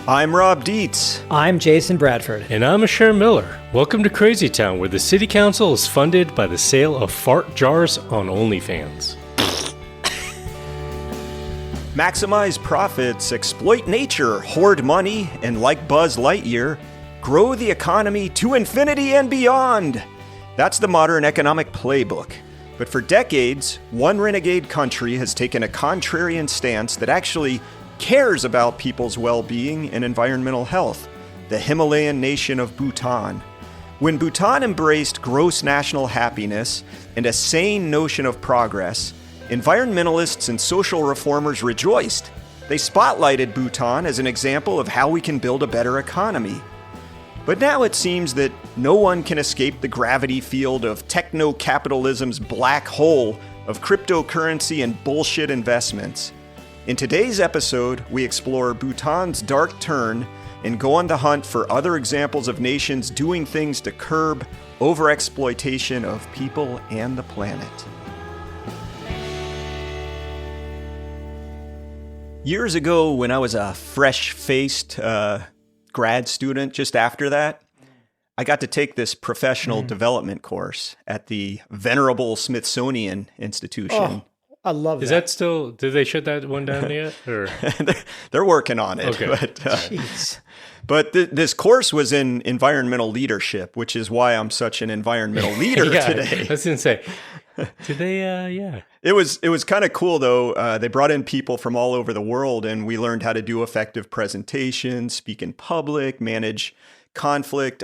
I'm Rob Dietz. I'm Jason Bradford. And I'm Asher Miller. Welcome to Crazy Town, where the city council is funded by the sale of fart jars on OnlyFans. Maximize profits, exploit nature, hoard money, and like Buzz Lightyear, grow the economy to infinity and beyond. That's the modern economic playbook. But for decades, one renegade country has taken a contrarian stance that actually cares about people's well-being and environmental health, the Himalayan nation of Bhutan. When Bhutan embraced gross national happiness and a sane notion of progress, environmentalists and social reformers rejoiced. They spotlighted Bhutan as an example of how we can build a better economy. But now it seems that no one can escape the gravity field of techno-capitalism's black hole of cryptocurrency and bullshit investments. In today's episode, we explore Bhutan's dark turn and go on the hunt for other examples of nations doing things to curb overexploitation of people and the planet. Years ago, when I was a fresh-faced grad student, just after that, I got to take this professional development course at the venerable Smithsonian Institution. Oh, I love that. Is that still, did they shut that one down yet? Or? They're working on it. Okay. But this course was in environmental leadership, which is why I'm such an environmental leader today. I was going to say, did they, yeah. It was kind of cool, though. They brought in people from all over the world, and we learned how to do effective presentations, speak in public, manage conflict.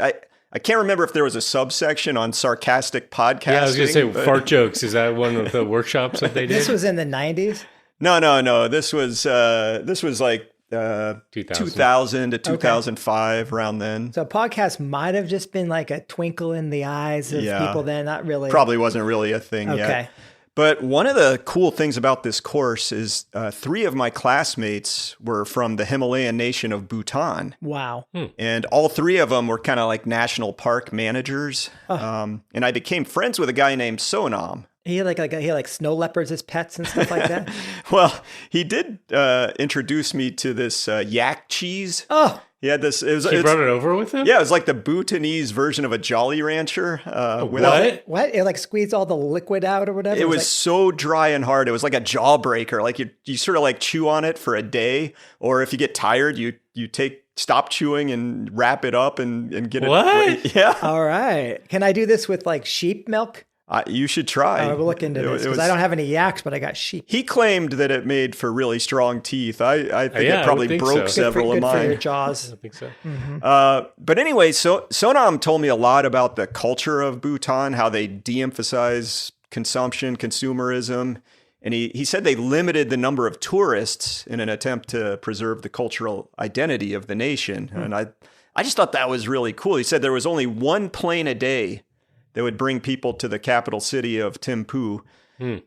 I can't remember if there was a subsection on sarcastic podcasting. Yeah, I was going to say fart jokes. Is that one of the workshops that they did? This was in the 90s? No. This was like 2000 to 2005, around then. So a podcast might have just been like a twinkle in the eyes of people then, not really. Probably wasn't really a thing yet. Okay. But one of the cool things about this course is 3 of my classmates were from the Himalayan nation of Bhutan. Wow. And all 3 of them were kind of like national park managers. And I became friends with a guy named Sonam. He had like snow leopards as pets and stuff like that? Well, he did introduce me to this yak cheese. Oh. He had this. He brought it over with him? Yeah, it was like the Bhutanese version of a Jolly Rancher. What? It like squeezed all the liquid out or whatever? It was so dry and hard. It was like a jawbreaker. Like you sort of like chew on it for a day, or if you get tired, you stop chewing and wrap it up and get it. What? Yeah. All right. Can I do this with like sheep milk? You should try. We'll look into this because I don't have any yaks, but I got sheep. He claimed that it made for really strong teeth. I think it probably broke several of mine. Good for your jaws. I think so. Mm-hmm. But anyway, so Sonam told me a lot about the culture of Bhutan, how they de-emphasize consumption, consumerism. And he said they limited the number of tourists in an attempt to preserve the cultural identity of the nation. And I just thought that was really cool. He said there was only one plane a day that would bring people to the capital city of Thimphu.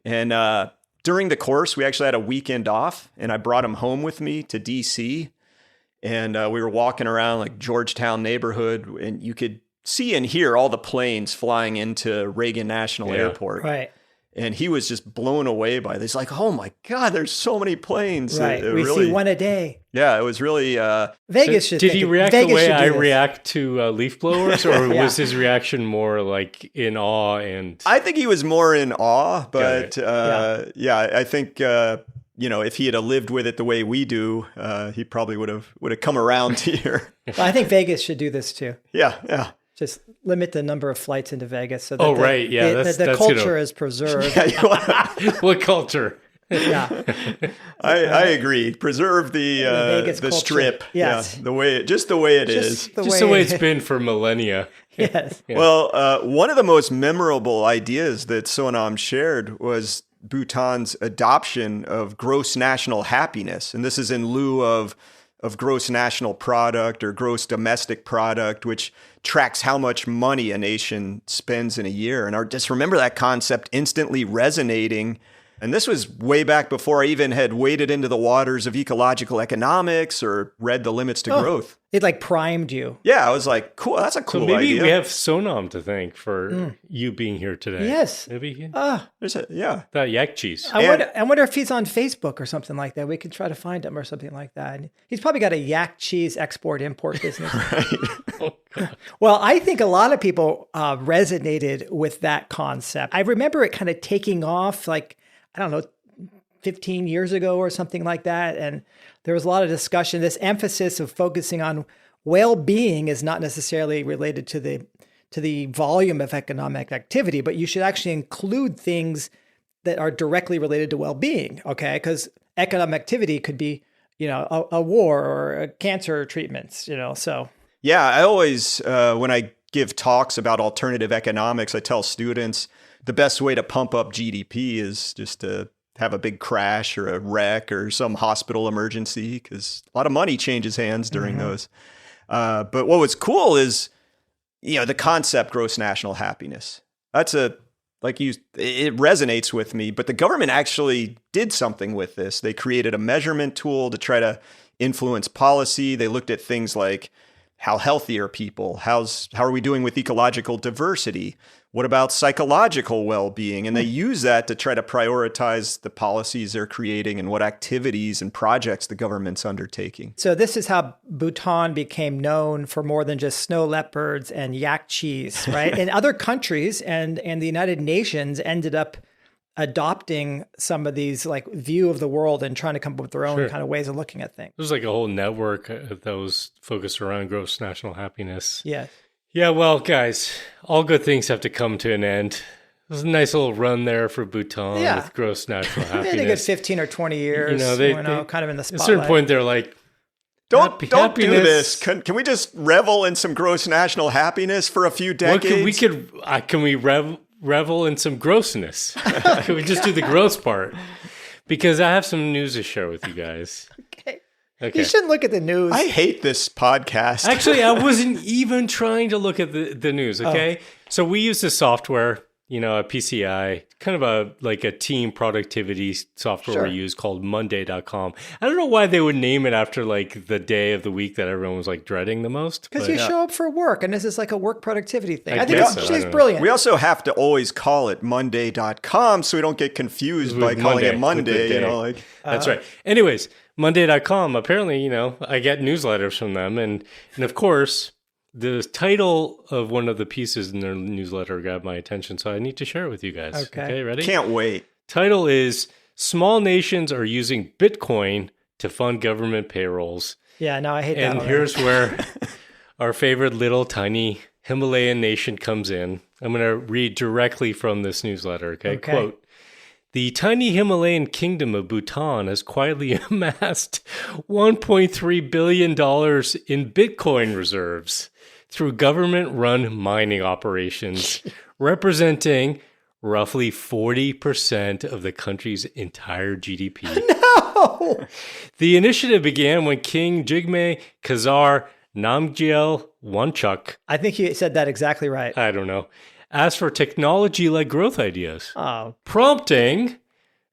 And during the course, we actually had a weekend off, and I brought him home with me to D.C., and we were walking around like Georgetown neighborhood, and you could see and hear all the planes flying into Reagan National Airport. Right. And he was just blown away by this. Like, oh my God, there's so many planes. Right. We see one a day. Yeah, it was really... Vegas should Did he react the way I this. react to leaf blowers? Or was his reaction more like in awe? And I think he was more in awe, but I think... if he had lived with it the way we do, he probably would have come around here. Well, I think Vegas should do this too. Yeah. Just limit the number of flights into Vegas so that the culture is preserved. What culture? Yeah, I agree. Preserve the strip. Yes. The way it is. Just the way it's been for millennia. Yes. Yeah. Well, one of the most memorable ideas that Sonam shared was Bhutan's adoption of gross national happiness, and this is in lieu of gross national product or gross domestic product, which tracks how much money a nation spends in a year. And I just remember that concept instantly resonating And this was way back before I even had waded into the waters of ecological economics or read The Limits to Growth. It like primed you. Yeah, I was like, cool, that's a cool idea. So maybe idea. we have Sonam to thank for you being here today. Yes. Maybe. That yak cheese. I wonder if he's on Facebook or something like that. We could try to find him or something like that. He's probably got a yak cheese export-import business. Right. Well, I think a lot of people resonated with that concept. I remember it kind of taking off like, I don't know, 15 years ago or something like that. And there was a lot of discussion. This emphasis of focusing on well-being is not necessarily related to the volume of economic activity, but you should actually include things that are directly related to well-being, okay? Because economic activity could be, a war or cancer treatments, so. Yeah, I always, when I give talks about alternative economics, I tell students the best way to pump up GDP is just to have a big crash or a wreck or some hospital emergency, because a lot of money changes hands during those. But what was cool is, the concept gross national happiness. That's it resonates with me, but the government actually did something with this. They created a measurement tool to try to influence policy. They looked at things like, how healthy are people? How are we doing with ecological diversity? What about psychological well-being? And they use that to try to prioritize the policies they're creating and what activities and projects the government's undertaking. So this is how Bhutan became known for more than just snow leopards and yak cheese, right? And other countries and the United Nations ended up adopting some of these like view of the world and trying to come up with their own kind of ways of looking at things. There's like a whole network that was focused around gross national happiness. Yeah. Yeah, well, guys, all good things have to come to an end. It was a nice little run there for Bhutan with gross national happiness. They had a good 15 or 20 years, they kind of in the spotlight. At a certain point, they're like, Don't do this. Can we just revel in some gross national happiness for a few decades? Can we revel in some grossness? Can we just do the gross part? Because I have some news to share with you guys. Okay. You shouldn't look at the news. I hate this podcast. Actually, I wasn't even trying to look at the news, okay? So we use this software, a PCI, kind of a team productivity software we use called Monday.com. I don't know why they would name it after like the day of the week that everyone was like dreading the most. Because you show up for work, and this is like a work productivity thing. I think it's brilliant. We also have to always call it Monday.com so we don't get confused by calling it Monday. That's right. Anyways, Monday.com, apparently, I get newsletters from them. And of course, the title of one of the pieces in their newsletter grabbed my attention, so I need to share it with you guys. Okay, ready? Can't wait. Title is, Small Nations Are Using Bitcoin to Fund Government Payrolls. Yeah, no, I hate that. And here's where our favorite little tiny Himalayan nation comes in. I'm going to read directly from this newsletter, okay? Quote, the tiny Himalayan kingdom of Bhutan has quietly amassed $1.3 billion in Bitcoin reserves through government-run mining operations, representing roughly 40% of the country's entire GDP. No! The initiative began when King Jigme Khazar Namgyel Wanchuk, I think you said that exactly right. I don't know, asked for technology-led growth ideas, prompting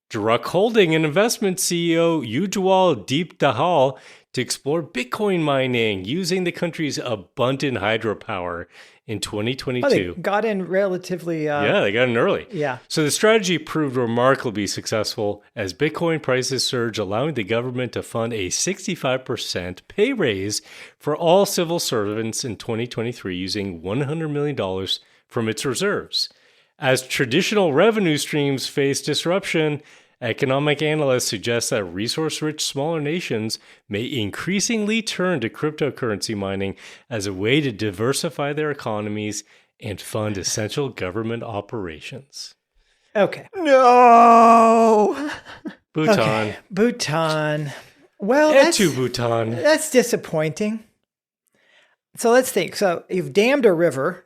Druk Holding and investment CEO Ujwal Deep Dahal to explore Bitcoin mining using the country's abundant hydropower in 2022. They got in relatively... they got in early. Yeah. So the strategy proved remarkably successful as Bitcoin prices surged, allowing the government to fund a 65% pay raise for all civil servants in 2023 using $100 million from its reserves. As traditional revenue streams face disruption, economic analysts suggest that resource-rich smaller nations may increasingly turn to cryptocurrency mining as a way to diversify their economies and fund essential government operations. Okay. No! Bhutan. Okay. Bhutan. Well, Bhutan. That's disappointing. So let's think. So you've dammed a river,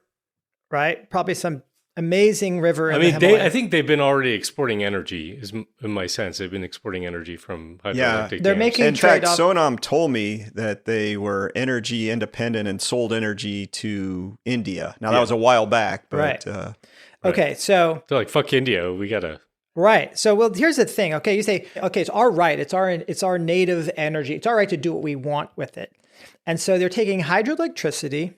right? Probably some amazing river. I think they've been already exporting energy, is in my sense. They've been exporting energy from hydroelectric they're dams. making in fact, Sonam told me that they were energy independent and sold energy to India. Now, that was a while back, but... Right. Okay, so... They're like, fuck India, we gotta Right. So, well, here's the thing. Okay, you say, okay, it's our right. It's our native energy. It's our right to do what we want with it. And so they're taking hydroelectricity,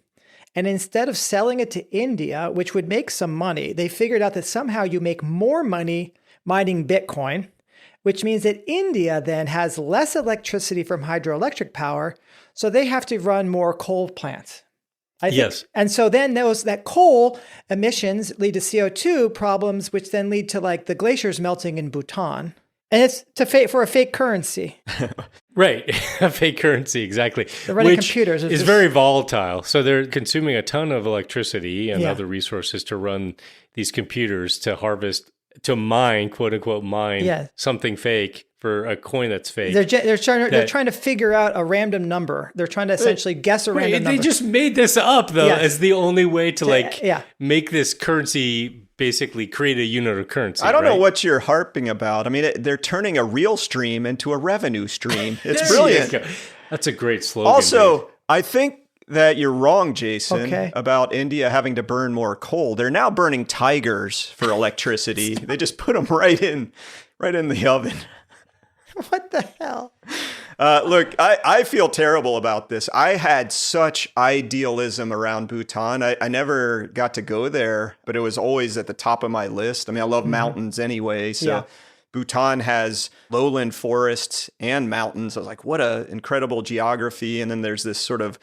and instead of selling it to India, which would make some money, they figured out that somehow you make more money mining Bitcoin, which means that India then has less electricity from hydroelectric power, so they have to run more coal plants. Yes. And so then that coal emissions lead to CO2 problems, which then lead to like the glaciers melting in Bhutan. And it's for a fake currency. Right. A fake currency, exactly. They're running Which computers. is very volatile. So they're consuming a ton of electricity and other resources to run these computers to harvest, to mine, quote unquote, something fake for a coin that's fake. They're trying to figure out a random number. They're trying to essentially guess a random number. They just made this up, though, as the only way to make this currency basically create a unit of currency. I don't know what you're harping about. I mean, they're turning a real stream into a revenue stream. It's brilliant. That's a great slogan. Also, Dave. I think that you're wrong, Jason, about India having to burn more coal. They're now burning tigers for electricity. They just put them right in the oven. What the hell? Look, I feel terrible about this. I had such idealism around Bhutan. I never got to go there, but it was always at the top of my list. I mean, I love mountains anyway. So Bhutan has lowland forests and mountains. I was like, what an incredible geography. And then there's this sort of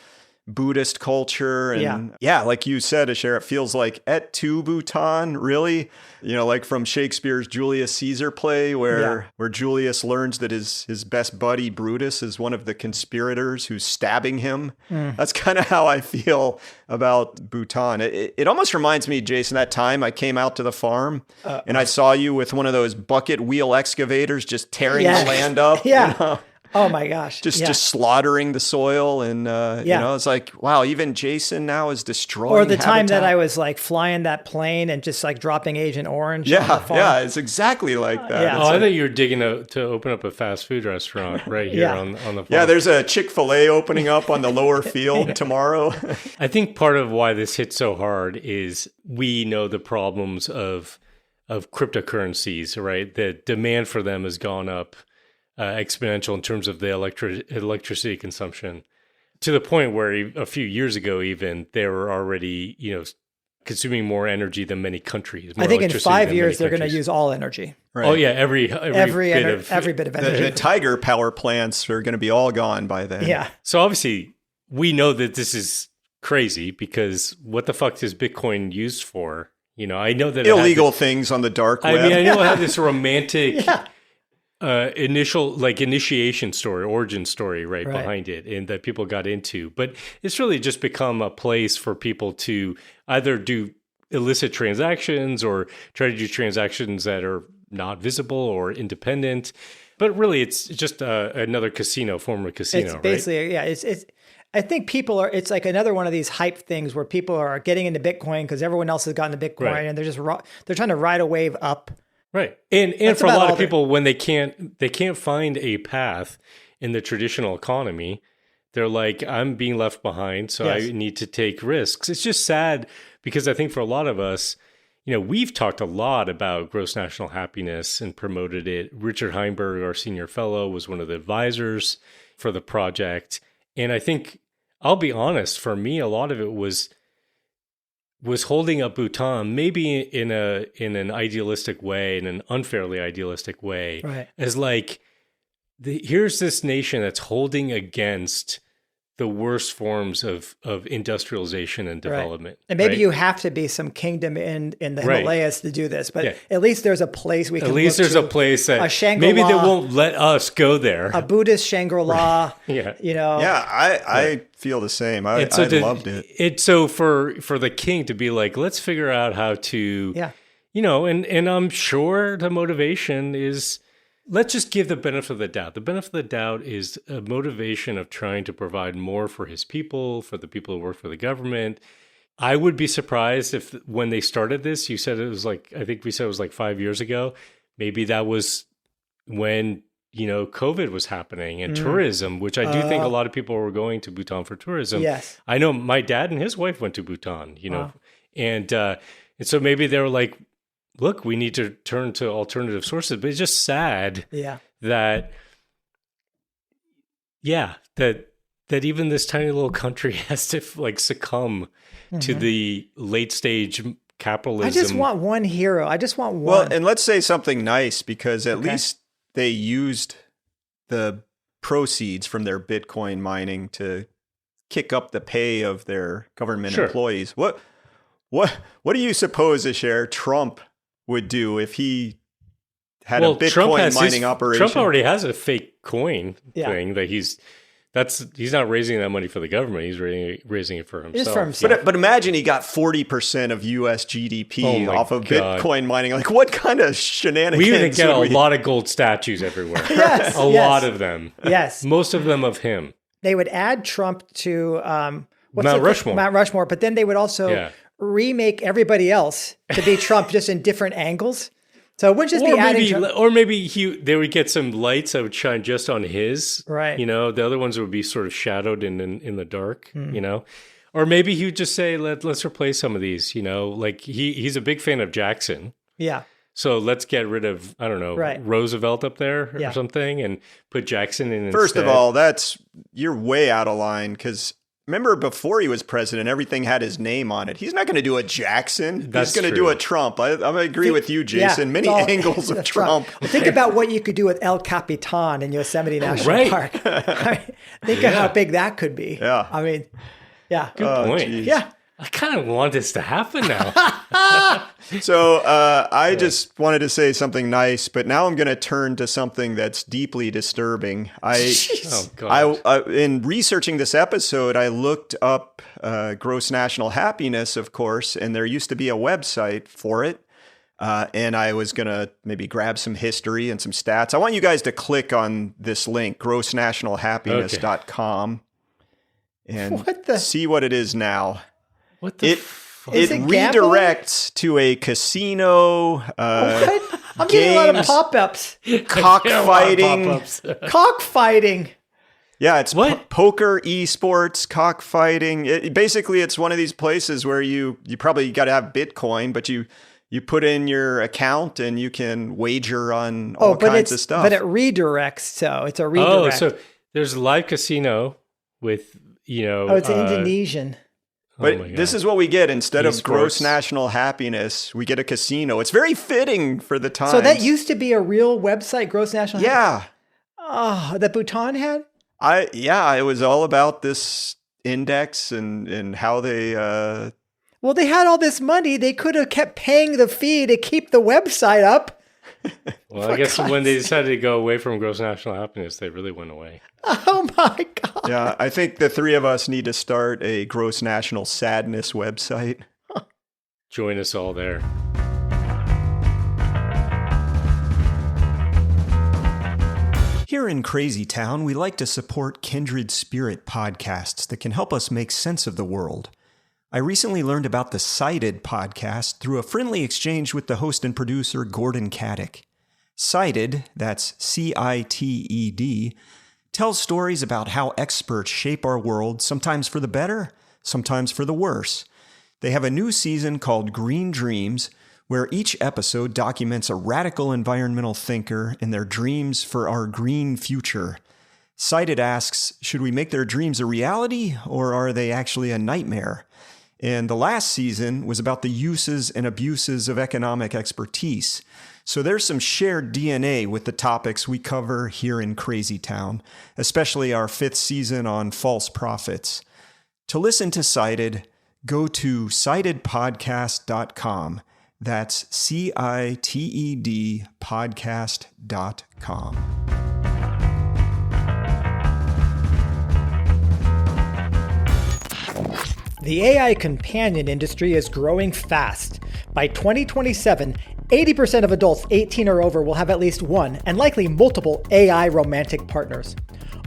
Buddhist culture. And like you said, Asher, it feels like Et tu Bhutan, really? You know, like from Shakespeare's Julius Caesar play where Julius learns that his best buddy Brutus is one of the conspirators who's stabbing him. That's kind of how I feel about Bhutan. It almost reminds me, Jason, that time I came out to the farm and I saw you with one of those bucket wheel excavators just tearing the land up. You know? Oh my gosh. Just slaughtering the soil. And, you know, it's like, wow, even Jason now is destroying Or the time habitat. that I was like flying that plane and just like dropping Agent Orange on the farm. Yeah, it's exactly like that. I thought you were digging to open up a fast food restaurant right here on the farm. Yeah, there's a Chick-fil-A opening up on the lower field tomorrow. I think part of why this hits so hard is we know the problems of cryptocurrencies, right? The demand for them has gone up exponential in terms of the electricity consumption, to the point where a few years ago, even they were already, consuming more energy than many countries. I think in 5 years they're going to use all energy. Right. Oh yeah, every bit of energy. The tiger power plants are going to be all gone by then. Yeah. So obviously, we know that this is crazy because what the fuck is Bitcoin used for? I know that illegal things on the dark web. I mean, I know it had this romantic. Initiation story, origin story right behind it, and that people got into. But it's really just become a place for people to either do illicit transactions or try to do transactions that are not visible or independent. But really, it's just another form of casino. It's basically, it's. I think it's like another one of these hype things where people are getting into Bitcoin because everyone else has gotten to Bitcoin, and they're trying to ride a wave up. Right. And for a lot of people, when they can't find a path in the traditional economy, they're like, I'm being left behind, so I need to take risks. It's just sad because I think for a lot of us, we've talked a lot about gross national happiness and promoted it. Richard Heinberg, our senior fellow, was one of the advisors for the project. And I think, I'll be honest, for me, a lot of it was holding up Bhutan, maybe in an idealistic way, in an unfairly idealistic way, as like, here's this nation that's holding against the worst forms of industrialization and development. And maybe you have to be some kingdom in the Himalayas to do this, but at least there's a place we can At least there's a place that maybe they won't let us go there. A Buddhist Shangri-La. I feel the same. I loved it. So for the king to be like, let's figure out how to, and I'm sure the motivation is, let's just give the benefit of the doubt. The benefit of the doubt is a motivation of trying to provide more for his people, for the people who work for the government. I would be surprised if when they started this, you said it was like, I think we said it was like 5 years ago. Maybe that was when, COVID was happening and tourism, which I do think a lot of people were going to Bhutan for tourism. Yes. I know my dad and his wife went to Bhutan, and so maybe they were like, look, we need to turn to alternative sources. But it's just sad Yeah. that even this tiny little country has to like succumb to the late stage capitalism. I just want one hero. I just want one. Well, and let's say something nice, because at least they used the proceeds from their Bitcoin mining to kick up the pay of their government employees. What do you suppose, Asher, Trump would do if he had a Bitcoin mining operation? Trump already has a fake coin thing that he's not raising that money for the government. He's raising it for himself. It's for himself. But imagine he got 40% of U.S. GDP off of Bitcoin mining. Like, what kind of shenanigans? We would get a lot of gold statues everywhere. Yes, a lot of them. Yes. Most of them of him. They would add Trump to Mount Rushmore. Mount Rushmore, but then they would also remake everybody else to be Trump just in different angles. So it wouldn't just be adding Trump. Or maybe they would get some lights that would shine just on his. Right. You know, the other ones would be sort of shadowed in the dark, you know. Or maybe he would just say, let's replace some of these, you know. Like he's a big fan of Jackson. Yeah. So let's get rid of, I don't know, Roosevelt up there or something and put Jackson in First instead. of all, you're way out of line, because remember before he was president, everything had his name on it. He's not going to do a Jackson. He's going to do a Trump. I agree with you, Jason. Many angles of Trump. Well, think about what you could do with El Capitan in Yosemite National Park. Think of how big that could be. Yeah. I mean, yeah. Good point. Geez. Yeah. I kind of want this to happen now. So I just wanted to say something nice, but now I'm going to turn to something that's deeply disturbing. In researching this episode, I looked up gross national happiness, of course, and there used to be a website for it. And I was going to maybe grab some history and some stats. I want you guys to click on this link, grossnationalhappiness.com, and see what it is now. What the It redirects to a casino, What? I'm getting a lot of pop-ups. cockfighting. Cockfighting. Yeah, it's poker, esports, cockfighting. Basically, it's one of these places where you probably got to have Bitcoin, but you put in your account and you can wager on all kinds of stuff. But it redirects, so it's a redirect. Oh, so there's a live casino with, you know... Oh, it's Indonesian. But this is what we get. Instead of gross national happiness, we get a casino. It's very fitting for the times. So that used to be a real website, gross national happiness? Yeah. Oh, that Bhutan had? It was all about this index and how they... Well, they had all this money. They could have kept paying the fee to keep the website up. Well, I guess when they decided to go away from gross national happiness, they really went away. Oh my God. Yeah, I think the three of us need to start a gross national sadness website. Join us all there. Here in Crazy Town, we like to support kindred spirit podcasts that can help us make sense of the world. I recently learned about the Cited podcast through a friendly exchange with the host and producer Gordon Caddick. Cited, that's C-I-T-E-D, tells stories about how experts shape our world, sometimes for the better, sometimes for the worse. They have a new season called Green Dreams, where each episode documents a radical environmental thinker and their dreams for our green future. Cited asks, should we make their dreams a reality, or are they actually a nightmare? And the last season was about the uses and abuses of economic expertise. So there's some shared DNA with the topics we cover here in Crazy Town, especially our 5th season on false prophets. To listen to Cited, go to citedpodcast.com. That's C-I-T-E-D podcast.com. The AI companion industry is growing fast. By 2027, 80% of adults 18 or over will have at least one, and likely multiple, AI romantic partners.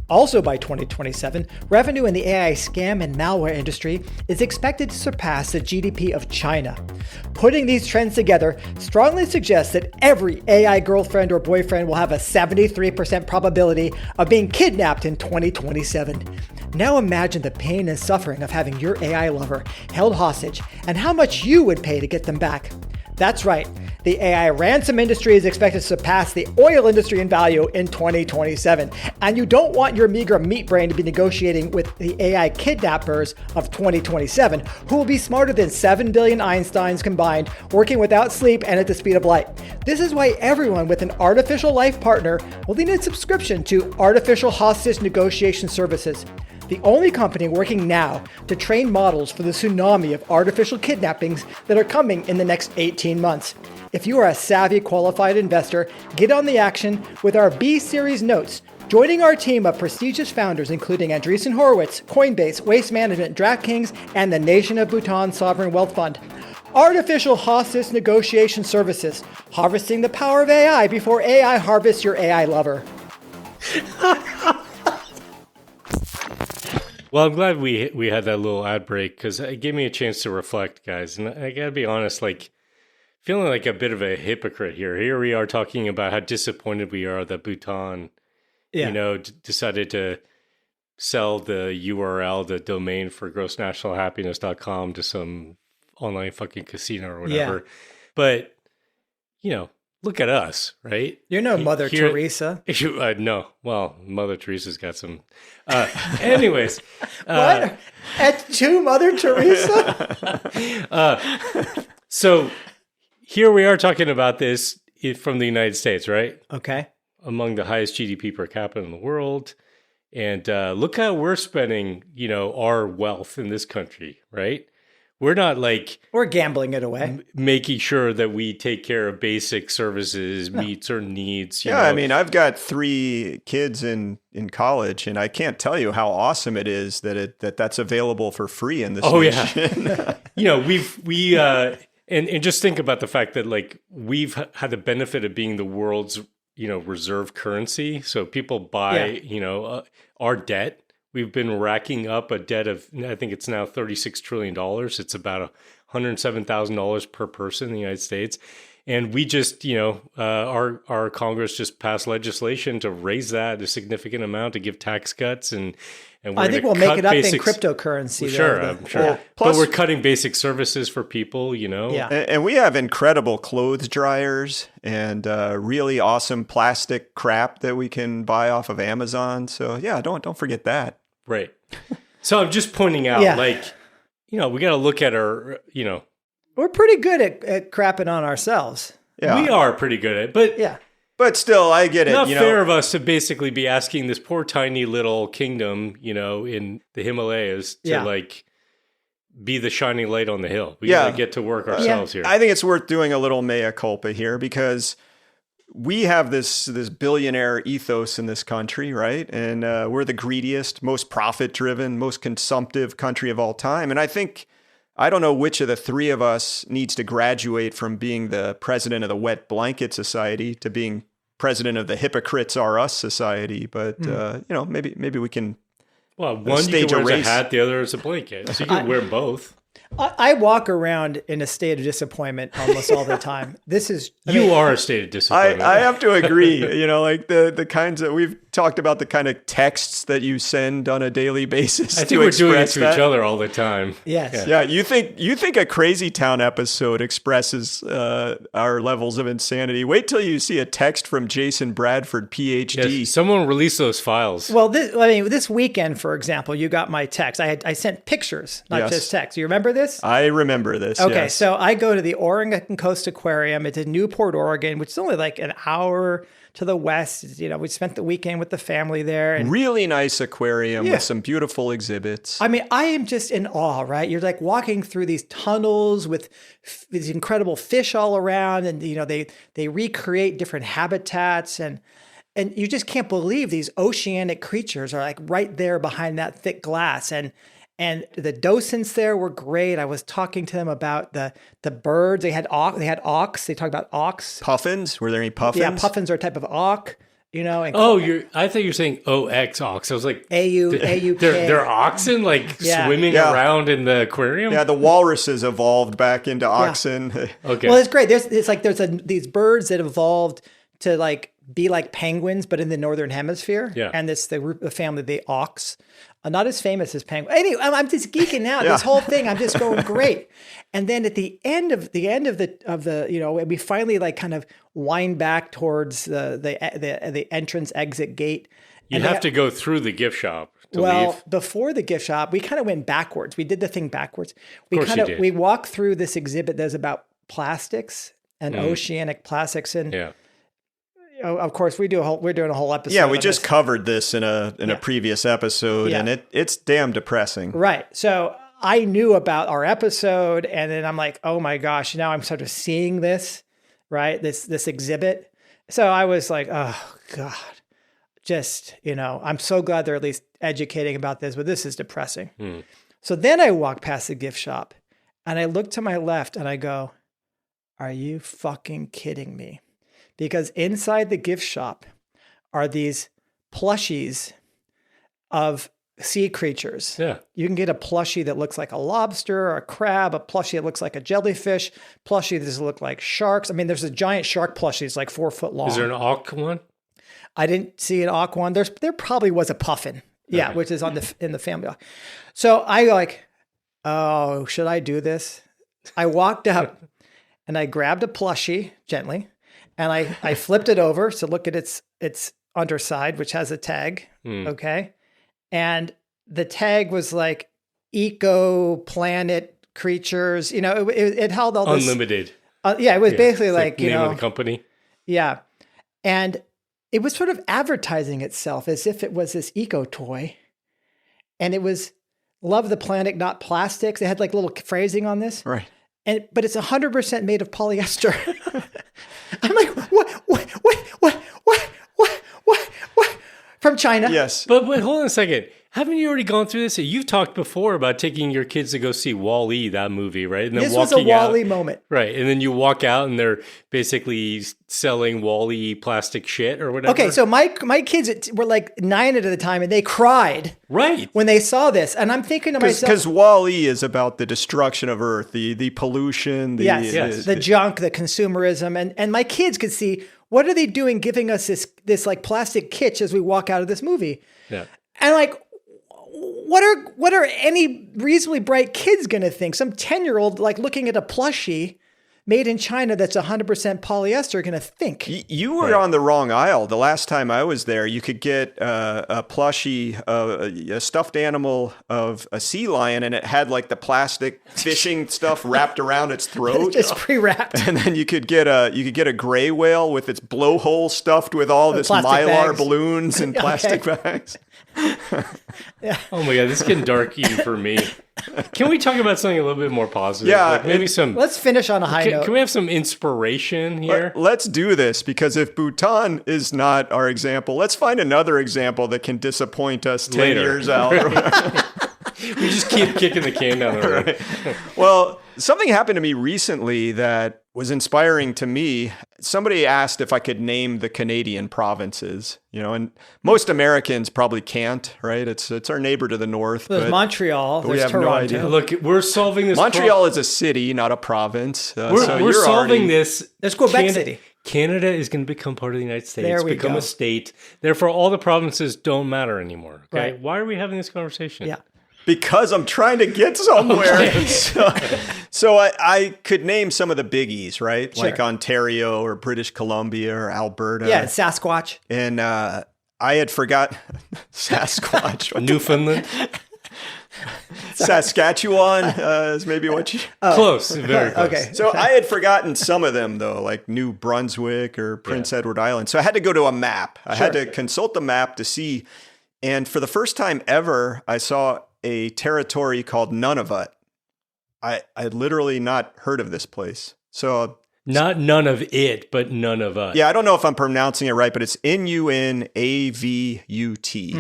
Also by 2027, revenue in the AI scam and malware industry is expected to surpass the GDP of China. Putting these trends together strongly suggests that every AI girlfriend or boyfriend will have a 73% probability of being kidnapped in 2027. Now imagine the pain and suffering of having your AI lover held hostage and how much you would pay to get them back. That's right. The AI ransom industry is expected to surpass the oil industry in value in 2027. And you don't want your meager meat brain to be negotiating with the AI kidnappers of 2027, who will be smarter than 7 billion Einsteins combined, working without sleep and at the speed of light. This is why everyone with an artificial life partner will need a subscription to artificial hostage negotiation services. The only company working now to train models for the tsunami of artificial kidnappings that are coming in the next 18 months. If you are a savvy, qualified investor, get on the action with our B-Series notes, joining our team of prestigious founders including Andreessen Horowitz, Coinbase, Waste Management, DraftKings, and the Nation of Bhutan Sovereign Wealth Fund. Artificial hostage negotiation services, harvesting the power of AI before AI harvests your AI lover. Well, I'm glad we had that little ad break because it gave me a chance to reflect, guys. And I got to be honest, like feeling like a bit of a hypocrite here. Here we are talking about how disappointed we are that Bhutan, decided to sell the URL, the domain for grossnationalhappiness.com to some online fucking casino or whatever. Yeah. But, look at us, right? You're no Mother Teresa. No. Well, Mother Teresa's got some. Anyways. What? To Mother Teresa? So here we are talking about this from the United States, right? Okay. Among the highest GDP per capita in the world. And look how we're spending, our wealth in this country, right? We're not we're gambling it away, making sure that we take care of basic services, meet certain needs. I mean, I've got 3 kids in college, and I can't tell you how awesome it is that's available for free in this nation. Yeah. And just think about the fact that we've had the benefit of being the world's reserve currency. So people buy our debt. We've been racking up a debt of, I think it's now $36 trillion. It's about $107,000 per person in the United States. And we just, our Congress just passed legislation to raise that a significant amount, to give tax cuts. And I think we'll make it up in cryptocurrency. Well, sure, I'm sure. Yeah. But we're cutting basic services for people, Yeah. And we have incredible clothes dryers and really awesome plastic crap that we can buy off of Amazon. So yeah, don't forget that. Right. So I'm just pointing out, we got to look at our, We're pretty good at crapping on ourselves. Yeah. We are pretty good at it, but yeah. But still, I get it. Not fair of us to basically be asking this poor tiny little kingdom, in the Himalayas to be the shining light on the hill. We got to get to work ourselves here. I think it's worth doing a little mea culpa here because we have this billionaire ethos in this country, right? And we're the greediest, most profit-driven, most consumptive country of all time. And I don't know which of the 3 of us needs to graduate from being the president of the Wet Blanket Society to being president of the Hypocrites Are Us Society. But, maybe we can one stage you can wear a race. A hat, the other is a blanket. So you can wear both. I walk around in a state of disappointment almost all the time. This is you are a state of disappointment. I have to agree. The kinds that we've talked about, the kind of texts that you send on a daily basis. I think we're doing it to each other all the time. Yes. Yeah. You think a Crazy Town episode expresses our levels of insanity? Wait till you see a text from Jason Bradford, PhD. Yes, someone release those files. Well, this weekend, for example, you got my text. I sent pictures, not just text. You remember this? I remember this. Okay, yes. So I go to the Oregon Coast Aquarium. It's in Newport, Oregon, which is only an hour to the west. We spent the weekend with the family there. And really nice aquarium with some beautiful exhibits. I mean, I am just in awe, right? You're walking through these tunnels with these incredible fish all around, and they recreate different habitats, and you just can't believe these oceanic creatures are right there behind that thick glass. And the docents there were great. I was talking to them about the birds. They had auks. They talked about auks. Puffins? Were there any puffins? Yeah, puffins are a type of auk. And I thought you were saying OX ox. I was like, AUK. They're oxen swimming around in the aquarium. Yeah, the walruses evolved back into oxen. Okay. Well, it's great. There's these birds that evolved to be like penguins, but in the northern hemisphere. Yeah. And it's the family, the auks, not as famous as penguins. Anyway, I'm just geeking out. This whole thing, I'm just going great. And then at the end of the we finally like kind of wind back towards the entrance exit gate. You have to go through the gift shop to leave. Before the gift shop, we kind of went backwards. We did the thing backwards. We walked through this exhibit that's about plastics and oceanic plastics, and of course we're doing a whole episode. Yeah, we just covered this in a previous episode, and it's damn depressing. Right. So I knew about our episode, and then I'm like, oh my gosh, now I'm sort of seeing this, right? This exhibit. So I was like, oh God. Just, I'm so glad they're at least educating about this, but this is depressing. So then I walk past the gift shop and I look to my left and I go, are you fucking kidding me? Because inside the gift shop are these plushies of sea creatures. Yeah. You can get a plushie that looks like a lobster or a crab, a plushie that looks like a jellyfish, plushie that look like sharks. I mean, there's a giant shark plushie. It's like 4 foot long. Is there an auk one? I didn't see an auk one. There probably was a puffin. Yeah, which is in the family. So I like, oh, should I do this? I walked up and I grabbed a plushie gently and I flipped it over to look at its underside, which has a tag. Okay. And the tag was like eco planet creatures, it held all this. Unlimited. It was basically it's like, name of the company. Yeah. And it was sort of advertising itself as if it was this eco toy, and it was love the planet, not plastics. It had like little phrasing on this. Right. But it's 100% made of polyester. I'm like, what? From China. Yes. But hold on a second. Haven't you already gone through this? You've talked before about taking your kids to go see Wall-E, that movie, right? And then this was a Wall-E moment. Right. And then you walk out and they're basically selling Wall-E plastic shit or whatever. Okay, so my kids were like 9 at the time and they cried. Right. When they saw this. And I'm thinking to myself. Because Wall-E is about the destruction of Earth, the pollution, the junk, the consumerism. And my kids could see, what are they doing giving us this like plastic kitsch as we walk out of this movie? Yeah. And like, what are any reasonably bright kids going to think? Some 10-year-old like looking at a plushie made in China that's 100% polyester going to think. You were on the wrong aisle. The last time I was there, you could get a plushie, a stuffed animal of a sea lion, and it had like the plastic fishing stuff wrapped around its throat. Just pre-wrapped. And then you could get a gray whale with its blowhole stuffed with all this plastic Mylar bags. Balloons and plastic bags. Yeah. Oh my God, this is getting dark even for me. Can we talk about something a little bit more positive? Yeah, like maybe Let's finish on a high note. Can we have some inspiration here? Let's do this, because if Bhutan is not our example, let's find another example that can disappoint us 10 Later. years out. We just keep kicking the can down the road. Well, something happened to me recently that was inspiring to me. Somebody asked if I could name the Canadian provinces, and most Americans probably can't, right? It's our neighbor to the north. There's Montreal, we there's have no Toronto. idea. Look, we're solving this. Montreal is a city, not a province. We're solving this. There's Quebec City. Canada is going to become part of the United States, There we become go. a state. Therefore, all the provinces don't matter anymore. Okay, Right. Why are we having this conversation? Yeah. Because I'm trying to get somewhere. So I could name some of the biggies, right? Sure. Like Ontario or British Columbia or Alberta. Yeah, Sasquatch. And I had forgot Sasquatch. Newfoundland. Saskatchewan is maybe what you... Close, very close. Okay. So I had forgotten some of them, though, like New Brunswick or Prince Edward Island. So I had to go to a map. I had to consult the map to see. And for the first time ever, I saw a territory called Nunavut. I had literally not heard of this place. So Not none of it, but none of us. yeah, I don't know if I'm pronouncing it right, but it's Nunavut.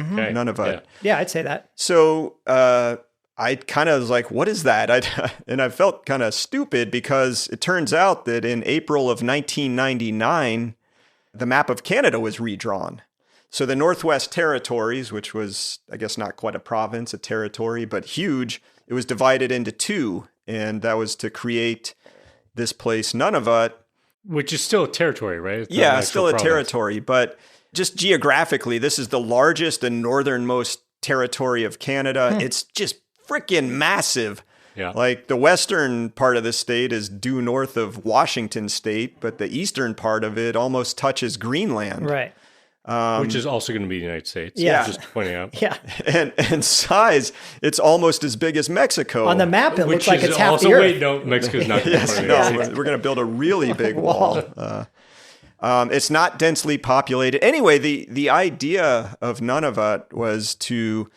Nunavut. Yeah, I'd say that. So I kind of was like, what is that? And I felt kind of stupid because it turns out that in April of 1999, the map of Canada was redrawn. So the Northwest Territories, which was, I guess, not quite a province, a territory, but huge, it was divided into two. And that was to create this place, Nunavut. Which is still a territory, right? It's not Yeah, an still a actual province. territory, but just geographically, this is the largest and northernmost territory of Canada. It's just freaking massive. Yeah. Like the western part of the state is due north of Washington state, but the eastern part of it almost touches Greenland. Right. Which is also going to be the United States. Yeah. Just pointing out. Yeah. And size, it's almost as big as Mexico. On the map, it looks like it's half also, the earth. wait, no, Mexico's not going to be part of the United States. We're going to build a really big wall. It's not densely populated. Anyway, the idea of Nunavut was to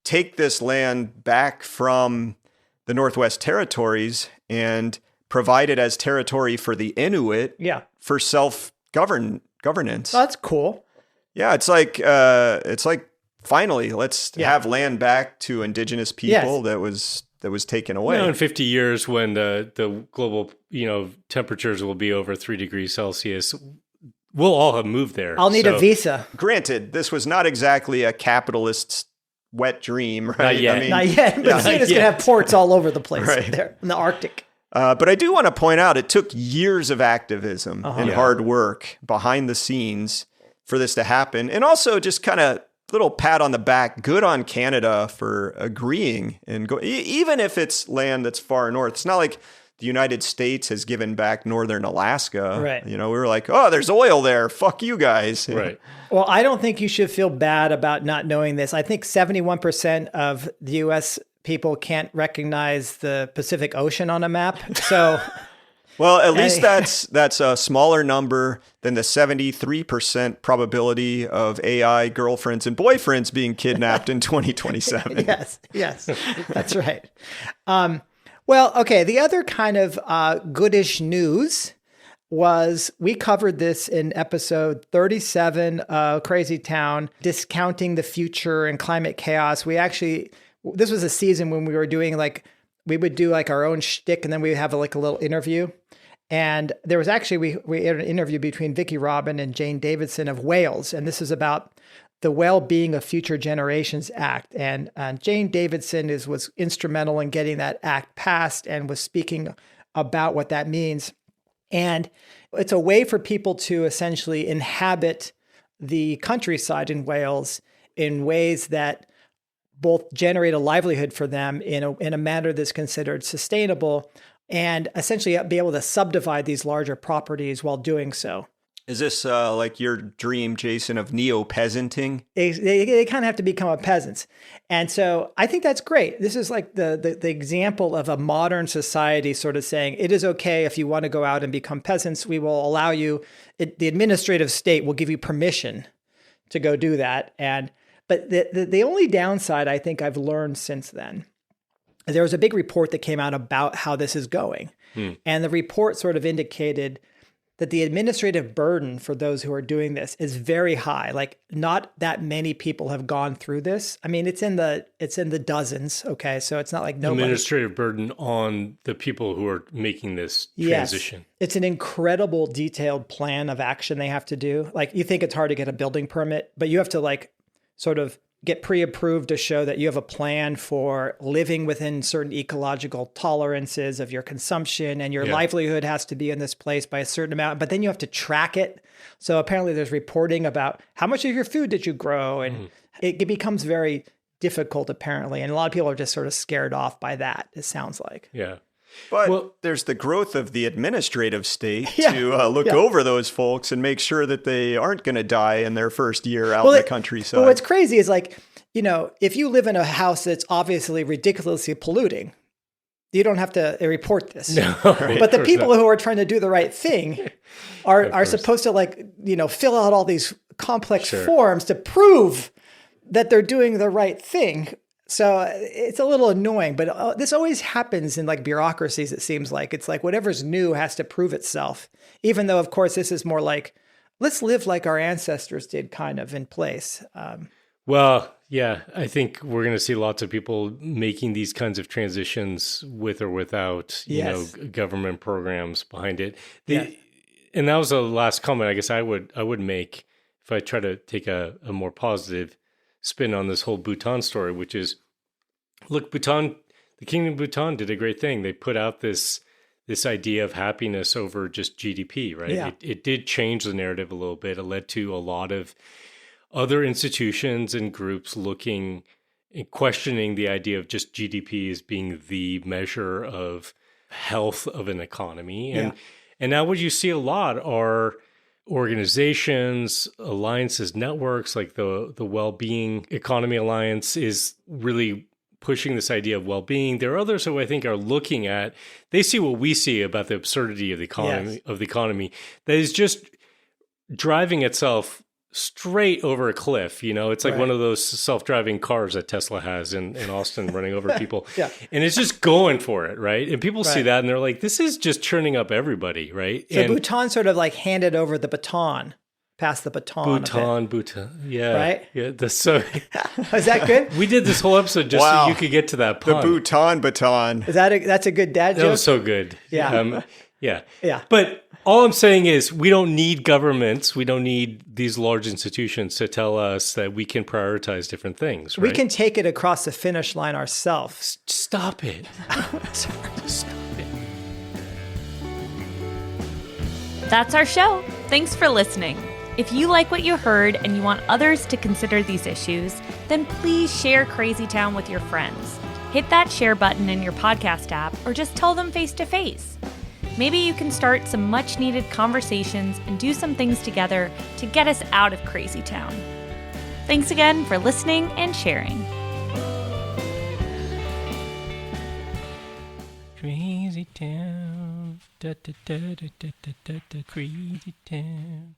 take this land back from the Northwest Territories and provide it as territory for the Inuit for self-governance. Oh, that's cool. Yeah, it's like finally let's have land back to indigenous people that was taken away. In 50 years, when the global temperatures will be over 3 degrees Celsius, we'll all have moved there. I'll need a visa. Granted, this was not exactly a capitalist's wet dream, right? Not yet. Not yet, but soon it's going to have ports all over the place there in the Arctic. But I do want to point out it took years of activism and hard work behind the scenes for this to happen. And also just kind of little pat on the back, good on Canada for agreeing and go, even if it's land that's far north. It's not like the United States has given back northern Alaska. Right. We were like, oh, there's oil there. Fuck you guys. Right. Well, I don't think you should feel bad about not knowing this. I think 71% of the U.S. people can't recognize the Pacific Ocean on a map. So... Well, at least that's a smaller number than the 73% probability of AI girlfriends and boyfriends being kidnapped in 2027. Yes, that's right. Well, okay, the other kind of goodish news was we covered this in episode 37 of Crazy Town, Discounting the Future and Climate Chaos. This was a season when we were doing we would do our own shtick and then we'd have a little interview. And there was actually, we had an interview between Vicki Robin and Jane Davidson of Wales. And this is about the Wellbeing of Future Generations Act. And Jane Davidson was instrumental in getting that act passed and was speaking about what that means. And it's a way for people to essentially inhabit the countryside in Wales in ways that both generate a livelihood for them in a manner that's considered sustainable, and essentially be able to subdivide these larger properties while doing so. Is this like your dream, Jason, of neo-peasanting? They kind of have to become peasants. And so I think that's great. This is like the example of a modern society sort of saying, it is okay if you want to go out and become peasants. We will allow you, the administrative state will give you permission to go do that. But the only downside I think I've learned since then, there was a big report that came out about how this is going. And the report sort of indicated that the administrative burden for those who are doing this is very high. Like not that many people have gone through this. I mean, it's in the dozens. Okay. So it's not like nobody. Administrative burden on the people who are making this transition. Yes. It's an incredible detailed plan of action they have to do. Like you think it's hard to get a building permit, but you have to sort of get pre-approved to show that you have a plan for living within certain ecological tolerances of your consumption, and your livelihood has to be in this place by a certain amount, but then you have to track it. So apparently there's reporting about how much of your food did you grow, and it becomes very difficult apparently. And a lot of people are just sort of scared off by that, it sounds like. Yeah. But there's the growth of the administrative state to look over those folks and make sure that they aren't going to die in their first year out in the countryside. Well, what's crazy is if you live in a house that's obviously ridiculously polluting, you don't have to report this. No, but the people who are trying to do the right thing are supposed to fill out all these complex forms to prove that they're doing the right thing. So it's a little annoying, but this always happens in bureaucracies. It seems like it's whatever's new has to prove itself, even though, of course, this is more like, let's live like our ancestors did kind of in place. Well, yeah, I think we're going to see lots of people making these kinds of transitions with or without, government programs behind it. And that was the last comment I guess I would make if I try to take a more positive spin on this whole Bhutan story, which is, look, Bhutan, the Kingdom of Bhutan did a great thing. They put out this this idea of happiness over just GDP, right? Yeah. It did change the narrative a little bit. It led to a lot of other institutions and groups looking and questioning the idea of just GDP as being the measure of health of an economy. And now what you see a lot are organizations, alliances, networks, like the Wellbeing Economy Alliance is really pushing this idea of well-being. There are others who I think are looking at, they see what we see about the absurdity of the economy, that is just driving itself straight over a cliff. It's like one of those self-driving cars that Tesla has in Austin running over people. And it's just going for it, right? And people see that and they're like, this is just churning up everybody, right? So Bhutan sort of like handed over the baton. Pass the baton. Bhutan. Yeah. Right? Yeah. So is that good? We did this whole episode just so you could get to that pun. The Bhutan baton. Is that's a good dad joke? That was so good. Yeah. Yeah. But all I'm saying is we don't need governments. We don't need these large institutions to tell us that we can prioritize different things, right? We can take it across the finish line ourselves. Stop it. Sorry. Stop it. That's our show. Thanks for listening. If you like what you heard and you want others to consider these issues, then please share Crazy Town with your friends. Hit that share button in your podcast app or just tell them face to face. Maybe you can start some much needed conversations and do some things together to get us out of Crazy Town. Thanks again for listening and sharing. Crazy Town, da da da da da da da, Crazy Town.